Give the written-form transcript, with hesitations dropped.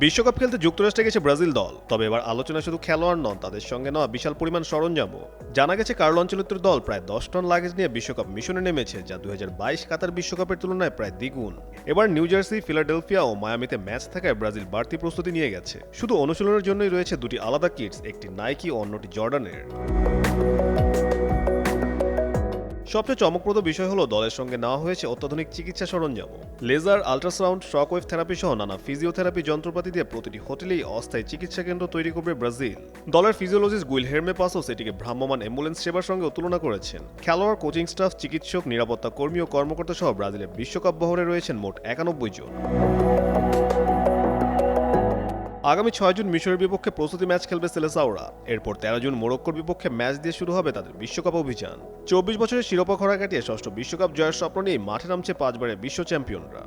বিশ্বকাপ খেলতে যুক্তরাষ্ট্রে গেছে ব্রাজিল দল, তবে এবার আলোচনা শুধু খেলোয়াড় নন, তাদের সঙ্গে নেওয়া বিশাল পরিমাণ সরঞ্জামও। জানা গেছে কার্লো আনচেলত্তির দল প্রায় 10 টন লাগেজ নিয়ে বিশ্বকাপ মিশনে নেমেছে, যা 2022 কাতার বিশ্বকাপের তুলনায় প্রায় দ্বিগুণ। এবার নিউ জার্সি, ফিলাডেলফিয়া ও মায়ামিতে ম্যাচ থাকায় ব্রাজিল বাড়তি প্রস্তুতি নিয়ে গেছে। শুধু অনুশীলনের জন্যই রয়েছে দুটি আলাদা কিটস, একটি নাইকি ও অন্যটি জর্ডানের। সবচেয়ে চমকপ্রদ বিষয় হলো দলের সঙ্গে নেওয়া হয়েছে অত্যাধুনিক চিকিৎসা সরঞ্জাম, লেজার, আল্ট্রাসাউন্ড, শকওয়েভ থেরাপি সহ নানা ফিজিওথেরাপি যন্ত্রপাতি দিয়ে প্রতিটি হোটেলেই অস্থায়ী চিকিৎসা কেন্দ্র তৈরি করবে ব্রাজিল। দলের ফিজিওলজিস্ট গুইলহের্মে পাসোস এটিকে ভ্রাম্যমাণ অ্যাম্বুলেন্স সেবার সঙ্গেও তুলনা করেছেন। খেলোয়াড়, কোচিং স্টাফ, চিকিৎসক, নিরাপত্তা কর্মী ও কর্মকর্তা সহ ব্রাজিলের বিশ্বকাপ বহরে রয়েছেন মোট 91 জন। আগামী 6 জুন মিশরের বিপক্ষে প্রস্তুতি ম্যাচ খেলবে সেলেসাওরা। এরপর 13 জুন মোরক্কোর বিপক্ষে ম্যাচ দিয়ে শুরু হবে তাদের বিশ্বকাপ অভিযান। 24 বছরের শিরোপা খরা কাটিয়ে ষষ্ঠ বিশ্বকাপ জয়ের স্বপ্ন নিয়ে মাঠে নামছে 5 বারের বিশ্ব চ্যাম্পিয়নরা।